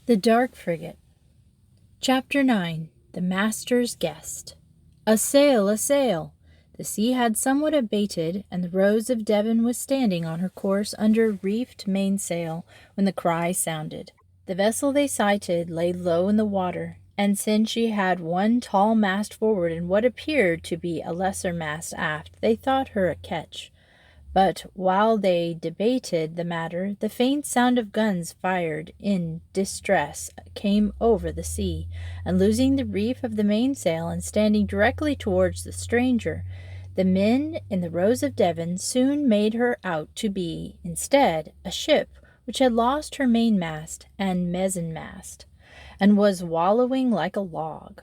The Dark Frigate. Chapter 9. The Master's Guest. A sail! A sail! The sea had somewhat abated, and the Rose of Devon was standing on her course under reefed mainsail when the cry sounded. The vessel they sighted lay low in the water, and since she had one tall mast forward and what appeared to be a lesser mast aft, they thought her a ketch. But while they debated the matter, the faint sound of guns fired in distress came over the sea, and losing the reef of the mainsail and standing directly towards the stranger, the men in the Rose of Devon soon made her out to be, instead, a ship which had lost her mainmast and mizzenmast, and was wallowing like a log.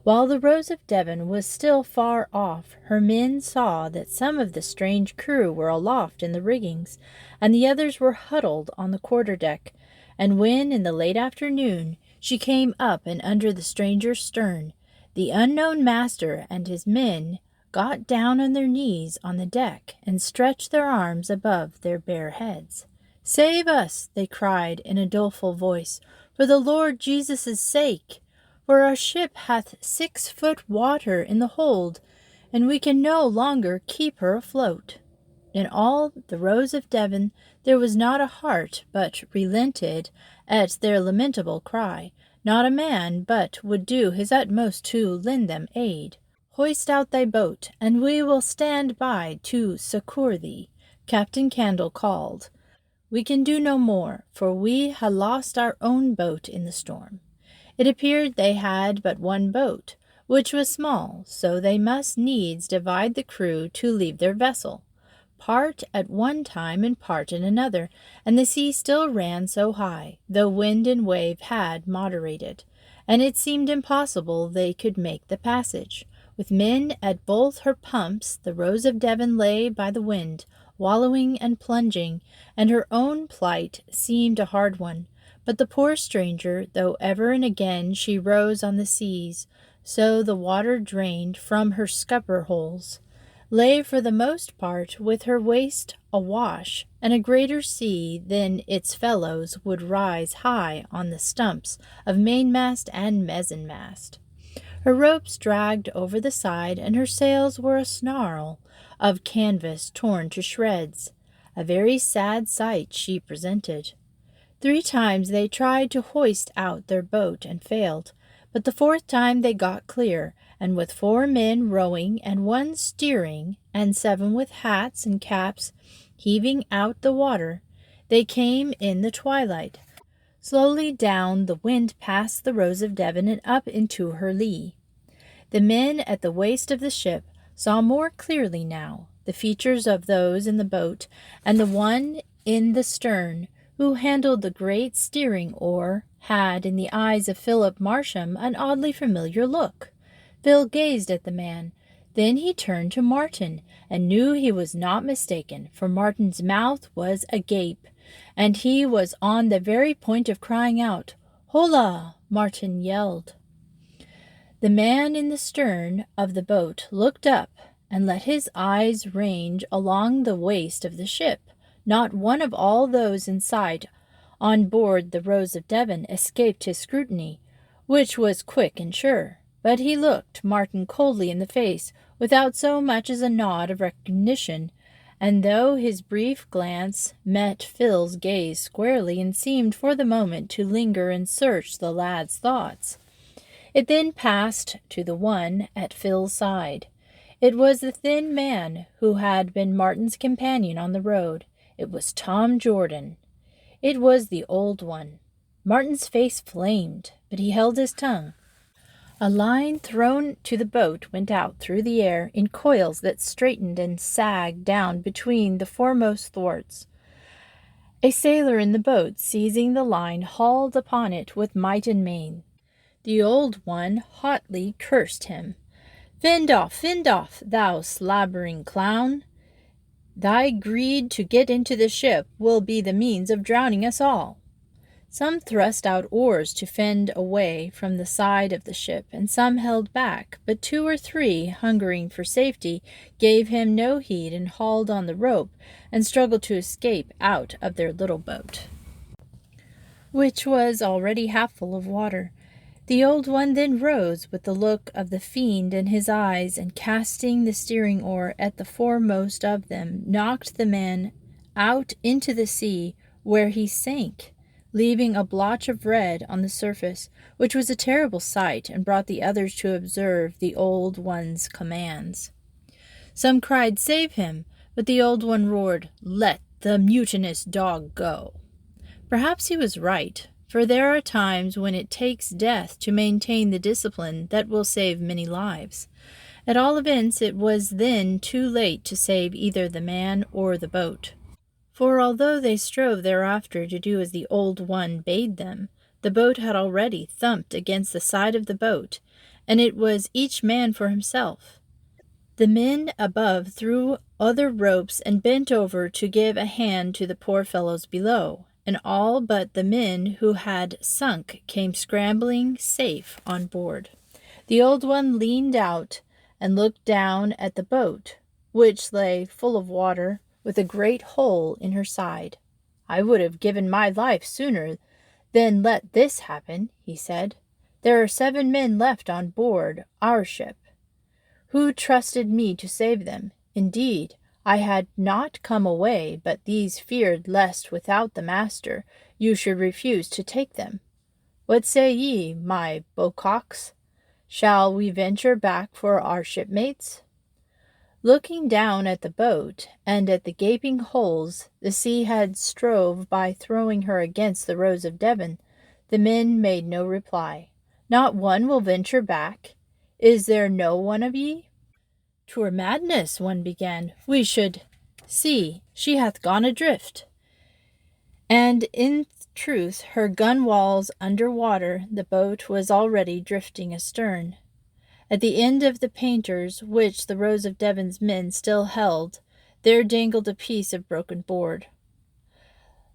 While the Rose of Devon was still far off, her men saw that some of the strange crew were aloft in the riggings, and the others were huddled on the quarter-deck, and when, in the late afternoon, she came up and under the stranger's stern, the unknown master and his men got down on their knees on the deck and stretched their arms above their bare heads. "Save us!" they cried in a doleful voice, "for the Lord Jesus' sake! For our ship hath 6 foot water in the hold, and we can no longer keep her afloat." In all the Rose of Devon there was not a heart but relented at their lamentable cry, not a man but would do his utmost to lend them aid. "Hoist out thy boat, and we will stand by to succour thee," Captain Candle called. "We can do no more, for we ha' lost our own boat in the storm." It appeared they had but one boat, which was small, so they must needs divide the crew to leave their vessel, part at one time and part at another, and the sea still ran so high, though wind and wave had moderated, and it seemed impossible they could make the passage. With men at both her pumps, the Rose of Devon lay by the wind, wallowing and plunging, and her own plight seemed a hard one. But the poor stranger, though ever and again she rose on the seas, so the water drained from her scupper holes, lay for the most part with her waist awash, and a greater sea than its fellows would rise high on the stumps of mainmast and mizzenmast. Her ropes dragged over the side, and her sails were a snarl of canvas torn to shreds. A very sad sight she presented. 3 times they tried to hoist out their boat and failed, but the 4th time they got clear, and with 4 men rowing and 1 steering, and 7 with hats and caps heaving out the water, they came in the twilight, slowly down the wind past the Rose of Devon and up into her lee. The men at the waist of the ship saw more clearly now the features of those in the boat, and the one in the stern, who handled the great steering oar, had in the eyes of Philip Marsham an oddly familiar look. Phil gazed at the man. Then he turned to Martin, and knew he was not mistaken, for Martin's mouth was agape, and he was on the very point of crying out. "Hola!" Martin yelled. The man in the stern of the boat looked up and let his eyes range along the waist of the ship. Not one of all those in sight on board the Rose of Devon escaped his scrutiny, which was quick and sure, but he looked Martin coldly in the face, without so much as a nod of recognition, and though his brief glance met Phil's gaze squarely and seemed for the moment to linger and search the lad's thoughts, it then passed to the one at Phil's side. It was the thin man who had been Martin's companion on the road. It was Tom Jordan. It was the old one. Martin's face flamed, but he held his tongue. A line thrown to the boat went out through the air in coils that straightened and sagged down between the foremost thwarts. A sailor in the boat, seizing the line, hauled upon it with might and main. The old one hotly cursed him. Fend off, thou slabbering clown! Thy greed to get into the ship will be the means of drowning us all." Some thrust out oars to fend away from the side of the ship, and some held back, but 2 or 3, hungering for safety, gave him no heed and hauled on the rope and struggled to escape out of their little boat. which was already half full of water. The old one then rose with the look of the fiend in his eyes, and casting the steering oar at the foremost of them, knocked the man out into the sea, where he sank, leaving a blotch of red on the surface, which was a terrible sight, and brought the others to observe the old one's commands. Some cried, "Save him!" but the old one roared, "Let the mutinous dog go!" Perhaps he was right, for there are times when it takes death to maintain the discipline that will save many lives. At all events, it was then too late to save either the man or the boat. For although they strove thereafter to do as the old one bade them, the boat had already thumped against the side of the boat, and it was each man for himself. The men above threw other ropes and bent over to give a hand to the poor fellows below, and all but the men who had sunk came scrambling safe on board. The old one leaned out and looked down at the boat, which lay full of water, with a great hole in her side. "I would have given my life sooner than let this happen," he said. "There are 7 men left on board our ship, who trusted me to save them. Indeed, I had not come away, but these feared lest without the master you should refuse to take them. What say ye, my bococks? Shall we venture back for our shipmates?" Looking down at the boat and at the gaping holes the sea had strove by throwing her against the Rose of Devon, the men made no reply. "Not one will venture back? Is there no one of ye?" "'Twere madness," one began. "We should see, she hath gone adrift." And in truth, her gunwales under water, the boat was already drifting astern. At the end of the painters, which the Rose of Devon's men still held, there dangled a piece of broken board.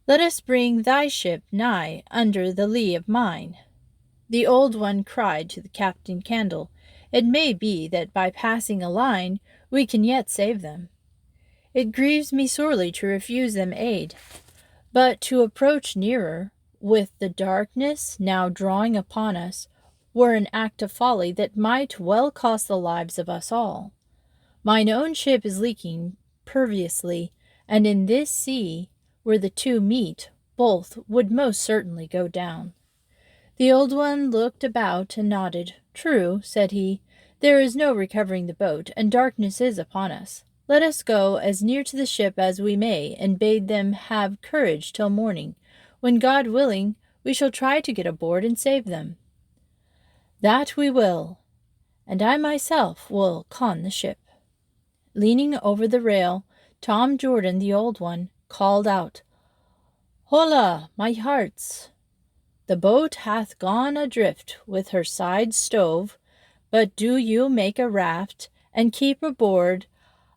"Let us bring thy ship nigh under the lee of mine," the old one cried to the Captain Candle. "It may be that by passing a line we can yet save them. It grieves me sorely to refuse them aid, but to approach nearer, with the darkness now drawing upon us, were an act of folly that might well cost the lives of us all. Mine own ship is leaking perviously, and in this sea, where the two meet, both would most certainly go down." The old one looked about and nodded. "True," said he, "there is no recovering the boat, and darkness is upon us. Let us go as near to the ship as we may, and bade them have courage till morning, when, God willing, we shall try to get aboard and save them." "That we will, and I myself will con the ship." Leaning over the rail, Tom Jordan, the old one, called out, "Hola, my hearts! The boat hath gone adrift with her sides stove, but do you make a raft and keep aboard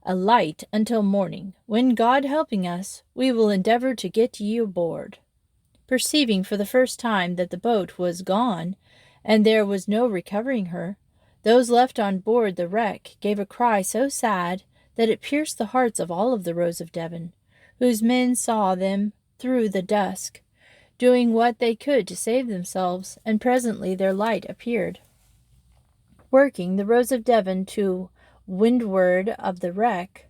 a light until morning, when, God helping us, we will endeavor to get ye aboard." Perceiving for the first time that the boat was gone, and there was no recovering her, those left on board the wreck gave a cry so sad that it pierced the hearts of all of the Rose of Devon, whose men saw them through the dusk, doing what they could to save themselves, and presently their light appeared. Working the Rose of Devon to windward of the wreck,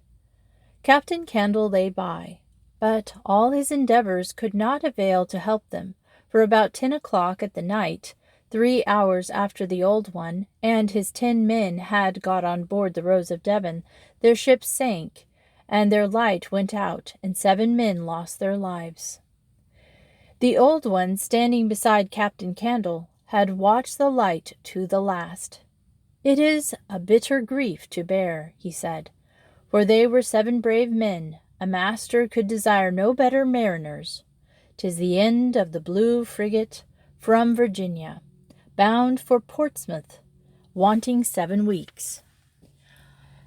Captain Candle lay by, but all his endeavors could not avail to help them, for about 10 o'clock at the night, 3 hours after the old one and his 10 men had got on board the Rose of Devon, their ship sank, and their light went out, and 7 men lost their lives. The old one, standing beside Captain Candle, had watched the light to the last. "It is a bitter grief to bear," he said, "for they were 7 brave men. A master could desire no better mariners. 'Tis the end of the Blue Frigate from Virginia, bound for Portsmouth, wanting 7 weeks.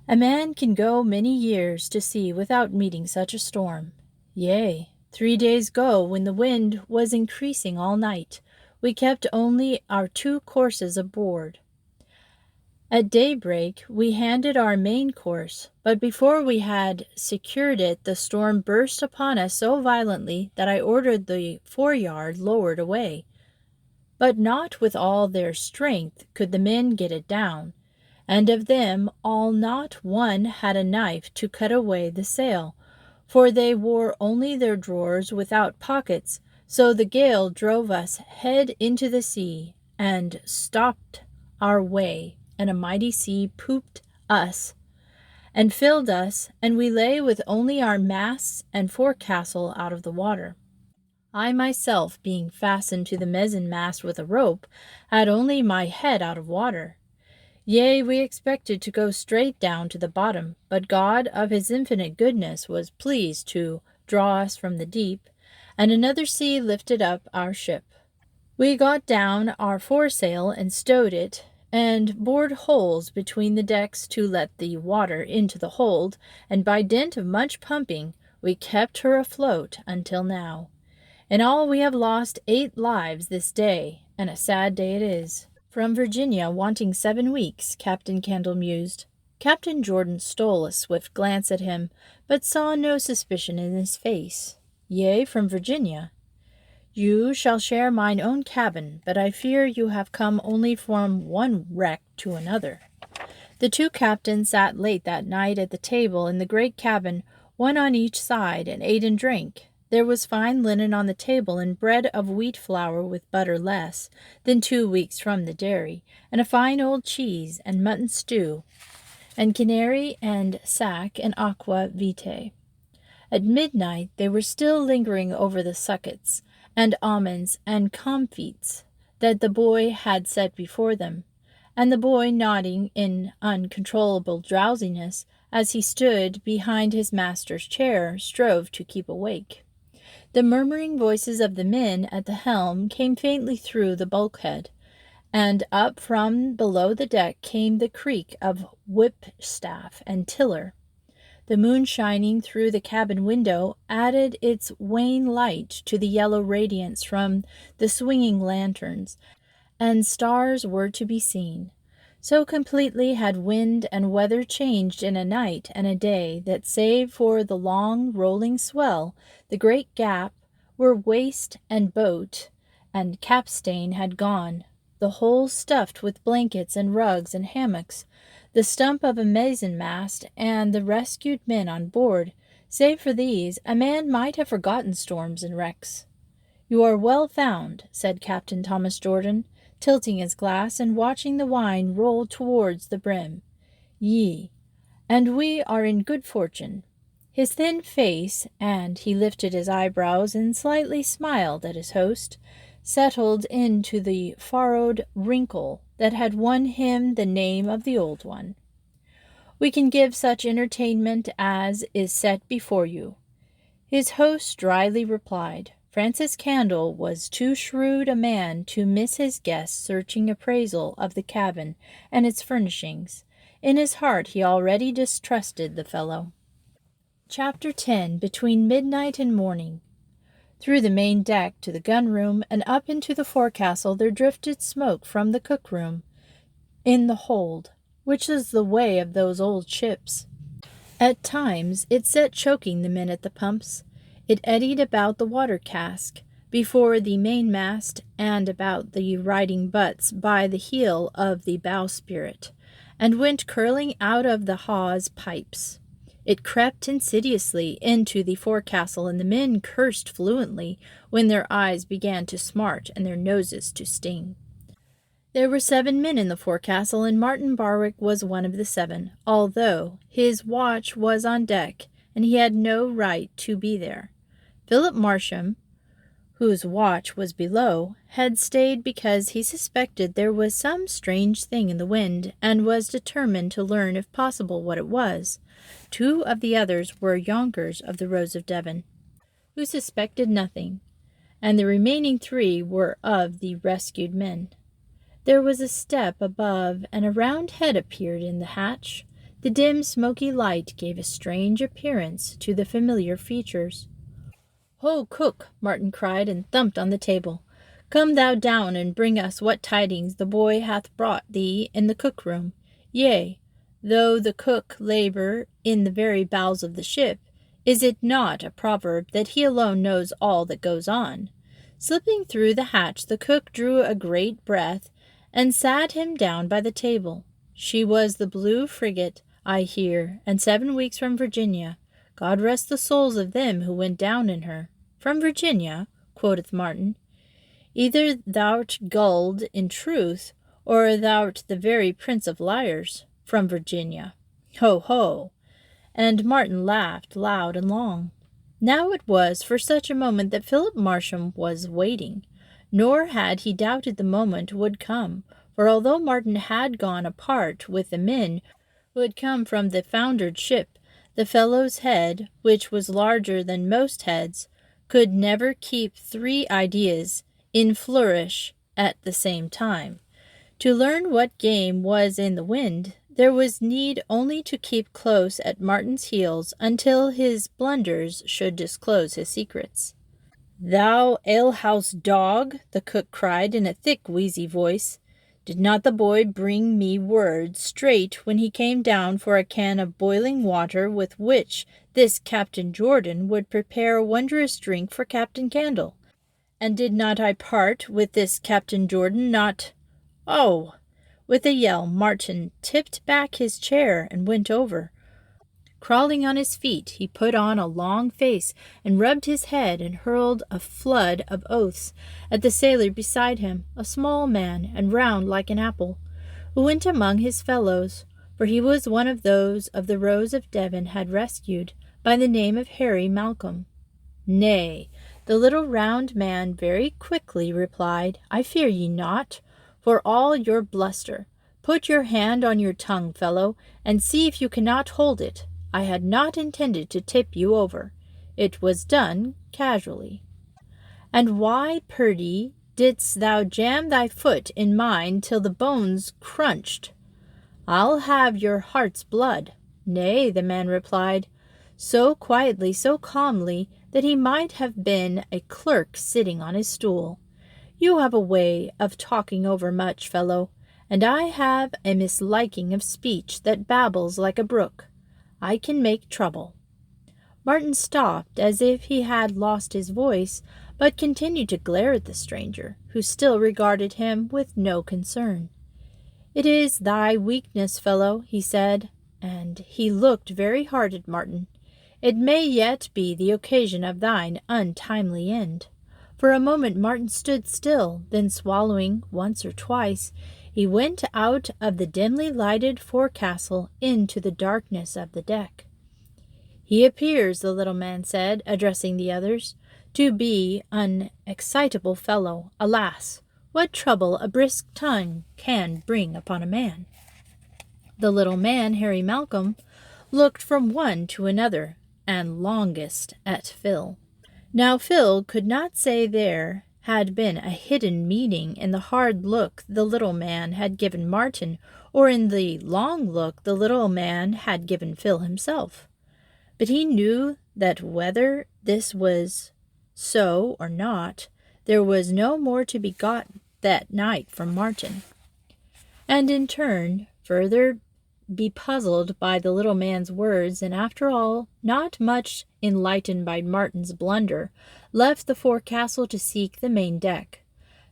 A man can go many years to sea without meeting such a storm. Yea, 3 days go, when the wind was increasing all night, we kept only our 2 courses aboard. At daybreak we handed our main course, but before we had secured it the storm burst upon us so violently that I ordered the foreyard lowered away. But not with all their strength could the men get it down, and of them all not one had a knife to cut away the sail, for they wore only their drawers without pockets, so the gale drove us head into the sea, and stopped our way, and a mighty sea pooped us, and filled us, and we lay with only our masts and forecastle out of the water. I myself, being fastened to the mizzen mast with a rope, had only my head out of water. Yea, we expected to go straight down to the bottom, but God of his infinite goodness was pleased to draw us from the deep, and another sea lifted up our ship. We got down our foresail and stowed it, and bored holes between the decks to let the water into the hold, and by dint of much pumping we kept her afloat until now. In all we have lost 8 lives this day, and a sad day it is. From Virginia, wanting 7 weeks, Captain Candle mused. Captain Jordan stole a swift glance at him, but saw no suspicion in his face. Yea, from Virginia. You shall share mine own cabin, but I fear you have come only from one wreck to another. The 2 captains sat late that night at the table in the great cabin, one on each side, and ate and drank. There was fine linen on the table, and bread of wheat flour with butter less than 2 weeks from the dairy, and a fine old cheese, and mutton stew, and canary, and sack, and aqua vitae. At midnight they were still lingering over the suckets, and almonds, and comfits that the boy had set before them, and the boy, nodding in uncontrollable drowsiness as he stood behind his master's chair, strove to keep awake. The murmuring voices of the men at the helm came faintly through the bulkhead, and up from below the deck came the creak of whipstaff and tiller. The moon shining through the cabin window added its wan light to the yellow radiance from the swinging lanterns, and stars were to be seen. So completely had wind and weather changed in a night and a day that save for the long rolling swell, the great gap where waist and boat and capstan had gone, the whole stuffed with blankets and rugs and hammocks, the stump of a mizzen-mast, and the rescued men on board. Save for these, a man might have forgotten storms and wrecks. You are well found, said Captain Thomas Jordan, tilting his glass and watching the wine roll towards the brim. Yea, and we are in good fortune. His thin face, and he lifted his eyebrows and slightly smiled at his host, settled into the furrowed wrinkle that had won him the name of the old one. We can give such entertainment as is set before you. His host dryly replied. Francis Candle was too shrewd a man to miss his guest's searching appraisal of the cabin and its furnishings. In his heart he already distrusted the fellow. Chapter 10. Between Midnight and Morning. Through the main deck to the gun-room and up into the forecastle there drifted smoke from the cook-room in the hold, which is the way of those old ships. At times it set choking the men at the pumps. It eddied about the water cask before the mainmast and about the riding butts by the heel of the bowsprit, and went curling out of the hawse pipes. It crept insidiously into the forecastle, and the men cursed fluently when their eyes began to smart and their noses to sting. There were 7 men in the forecastle, and Martin Barwick was one of the 7, although his watch was on deck, and he had no right to be there. Philip Marsham, whose watch was below, had stayed because he suspected there was some strange thing in the wind, and was determined to learn if possible what it was. 2 of the others were Yonkers of the Rose of Devon, who suspected nothing, and the remaining 3 were of the rescued men. There was a step above, and a round head appeared in the hatch. The dim, smoky light gave a strange appearance to the familiar features. "Ho, cook!" Martin cried, and thumped on the table. "Come thou down and bring us what tidings the boy hath brought thee in the cook-room. Yea, though the cook labour in the very bowels of the ship, is it not a proverb that he alone knows all that goes on? Slipping through the hatch, the cook drew a great breath, and sat him down by the table. She was the Blue Frigate, I hear, and 7 weeks from Virginia. God rest the souls of them who went down in her. From Virginia, quoth Martin. Either thou'rt gulled in truth, or thou'rt the very prince of liars. From Virginia. Ho, ho! And Martin laughed loud and long. Now it was for such a moment that Philip Marsham was waiting, nor had he doubted the moment would come, for although Martin had gone apart with the men who had come from the foundered ship, the fellow's head, which was larger than most heads, could never keep 3 ideas in flourish at the same time. To learn what game was in the wind, there was need only to keep close at Martin's heels until his blunders should disclose his secrets. "Thou alehouse dog!" the cook cried in a thick, wheezy voice. "Did not the boy bring me word straight when he came down for a can of boiling water with which this Captain Jordan would prepare a wondrous drink for Captain Candle? And did not I part with this Captain Jordan not— Oh!" With a yell, Martin tipped back his chair and went over. Crawling on his feet, he put on a long face and rubbed his head and hurled a flood of oaths at the sailor beside him, a small man and round like an apple, who went among his fellows, for he was one of those of the Rose of Devon had rescued, by the name of Harry Malcolm. "Nay," the little round man very quickly replied, "I fear ye not, for all your bluster. Put your hand on your tongue, fellow, and see if you cannot hold it. I had not intended to tip you over. It was done casually." "And why, Purdy, didst thou jam thy foot in mine till the bones crunched? I'll have your heart's blood." "Nay," the man replied, so quietly, so calmly, that he might have been a clerk sitting on his stool. "You have a way of talking overmuch, fellow, and I have a misliking of speech that babbles like a brook. I can make trouble." Martin stopped as if he had lost his voice, but continued to glare at the stranger, who still regarded him with no concern. "It is thy weakness, fellow," he said, and he looked very hard at Martin. "It may yet be the occasion of thine untimely end." For a moment Martin stood still, then swallowing once or twice, he went out of the dimly lighted forecastle into the darkness of the deck. "He appears," the little man said, addressing the others, "to be an excitable fellow. Alas, what trouble a brisk tongue can bring upon a man." The little man, Harry Malcolm, looked from one to another, and longest at Phil. Now Phil could not say there had been a hidden meaning in the hard look the little man had given Martin, or in the long look the little man had given Phil himself. But he knew that whether this was so or not, there was no more to be got that night from Martin. And in turn, further bepuzzled by the little man's words, and after all, not much enlightened by Martin's blunder, left the forecastle to seek the main deck.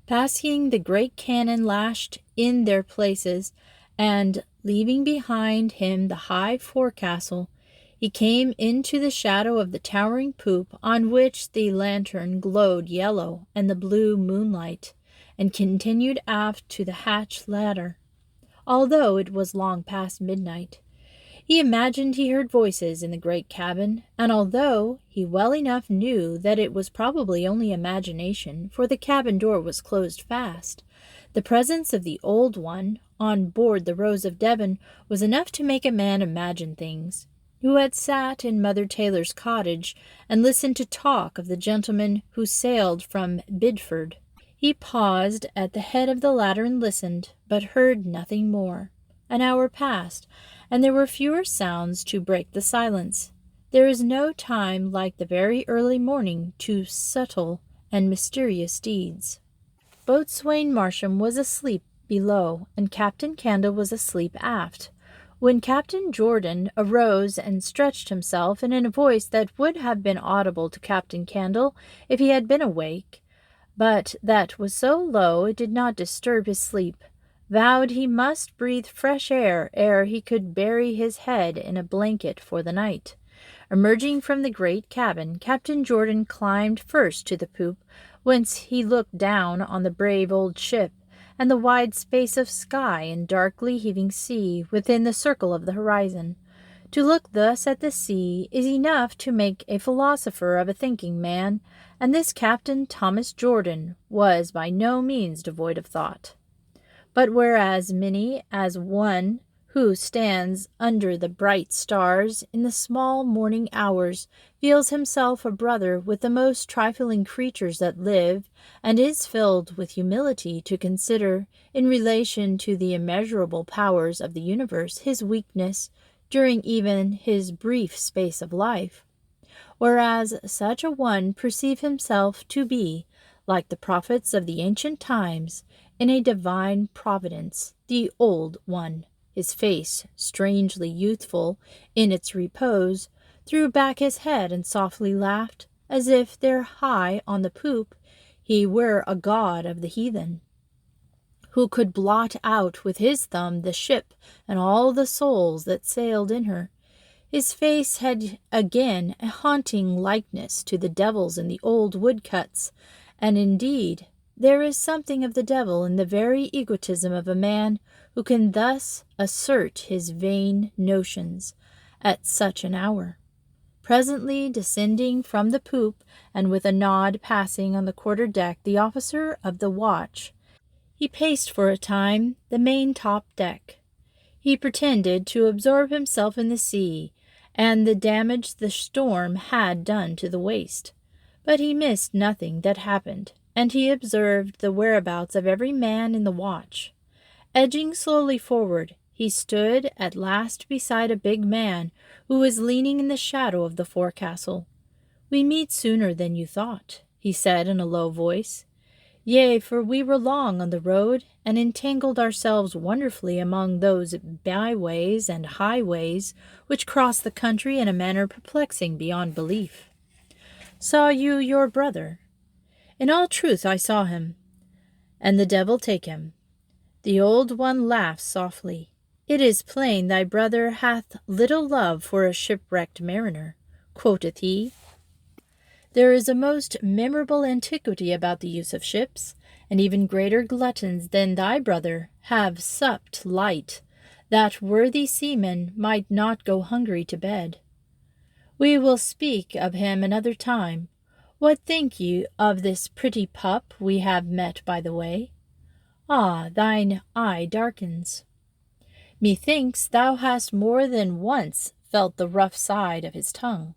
Passing the great cannon lashed in their places, and leaving behind him the high forecastle, he came into the shadow of the towering poop, on which the lantern glowed yellow and the blue moonlight, and continued aft to the hatch ladder. Although it was long past midnight, he imagined he heard voices in the great cabin, and although he well enough knew that it was probably only imagination, for the cabin door was closed fast, the presence of the old one on board the Rose of Devon was enough to make a man imagine things. Who had sat in Mother Taylor's cottage and listened to talk of the gentleman who sailed from Bidford. He paused at the head of the ladder and listened, but heard nothing more. An hour passed, and there were fewer sounds to break the silence. There is no time like the very early morning to subtle and mysterious deeds. Boatswain Marsham was asleep below, and Captain Candle was asleep aft, when Captain Jordan arose and stretched himself, and in a voice that would have been audible to Captain Candle if he had been awake, but that was so low it did not disturb his sleep, vowed he must breathe fresh air ere he could bury his head in a blanket for the night. Emerging from the great cabin, Captain Jordan climbed first to the poop, whence he looked down on the brave old ship, and the wide space of sky and darkly heaving sea within the circle of the horizon. To look thus at the sea is enough to make a philosopher of a thinking man, and this Captain Thomas Jordan was by no means devoid of thought. But whereas many as one who stands under the bright stars in the small morning hours feels himself a brother with the most trifling creatures that live, and is filled with humility to consider, in relation to the immeasurable powers of the universe, his weakness during even his brief space of life. Whereas such a one perceive himself to be, like the prophets of the ancient times, in a divine providence, the old one, his face strangely youthful in its repose, threw back his head and softly laughed, as if there high on the poop he were a god of the heathen, who could blot out with his thumb the ship and all the souls that sailed in her. His face had again a haunting likeness to the devils in the old woodcuts, and indeed there is something of the devil in the very egotism of a man who can thus assert his vain notions at such an hour. Presently descending from the poop, and with a nod passing on the quarter-deck the officer of the watch, he paced for a time the main-top deck. He pretended to absorb himself in the sea, and the damage the storm had done to the waist. But he missed nothing that happened, and he observed the whereabouts of every man in the watch. Edging slowly forward, he stood at last beside a big man who was leaning in the shadow of the forecastle. "We meet sooner than you thought," he said in a low voice. "Yea, for we were long on the road, and entangled ourselves wonderfully among those byways and highways which cross the country in a manner perplexing beyond belief. Saw you your brother?" "In all truth I saw him." "And the devil take him." The old one laughed softly. "It is plain thy brother hath little love for a shipwrecked mariner," quoth he. "There is a most memorable antiquity about the use of ships, and even greater gluttons than thy brother have supped light, that worthy seaman might not go hungry to bed. We will speak of him another time. What think ye of this pretty pup we have met by the way? Ah, thine eye darkens. Methinks thou hast more than once felt the rough side of his tongue.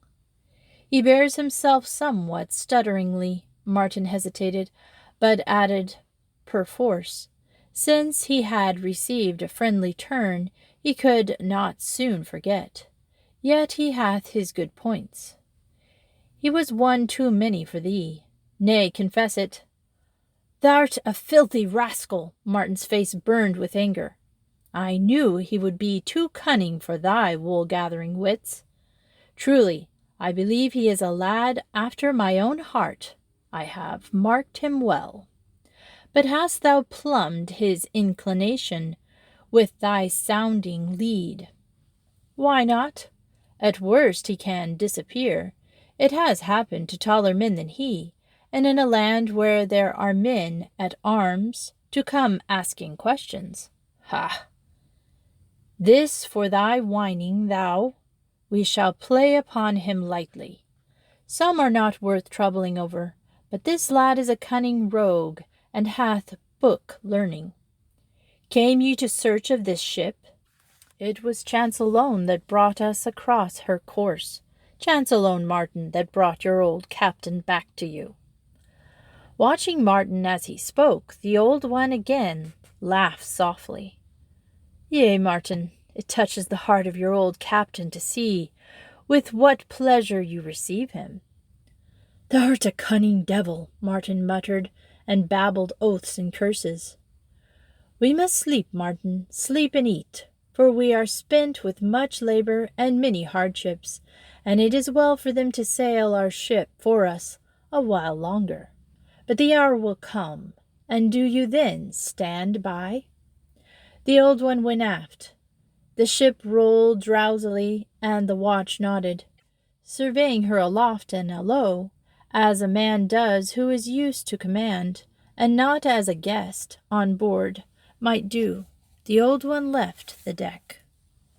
He bears himself somewhat stutteringly." Martin hesitated, but added perforce, since he had received a friendly turn he could not soon forget. "Yet he hath his good points." "He was one too many for thee. Nay, confess it." "Thou'rt a filthy rascal!" Martin's face burned with anger. "I knew he would be too cunning for thy wool-gathering wits. Truly, I believe he is a lad after my own heart. I have marked him well. But hast thou plumbed his inclination with thy sounding lead?" "Why not? At worst he can disappear. It has happened to taller men than he, and in a land where there are men at arms to come asking questions. Ha! This for thy whining, thou. We shall play upon him lightly. Some are not worth troubling over, but this lad is a cunning rogue, and hath book learning. Came ye to search of this ship? It was chance alone that brought us across her course. Chance alone, Martin, that brought your old captain back to you." Watching Martin as he spoke, the old one again laughed softly. "Yea, Martin, it touches the heart of your old captain to see with what pleasure you receive him." "Thou'rt a cunning devil," Martin muttered, and babbled oaths and curses. We must sleep, Martin, sleep and eat, for we are spent with much labor and many hardships, and it is well for them to sail our ship for us a while longer. But the hour will come, and do you then stand by?" The old one went aft. The ship rolled drowsily, and the watch nodded, surveying her aloft and alow, as a man does who is used to command, and not as a guest on board might do. The old one left the deck.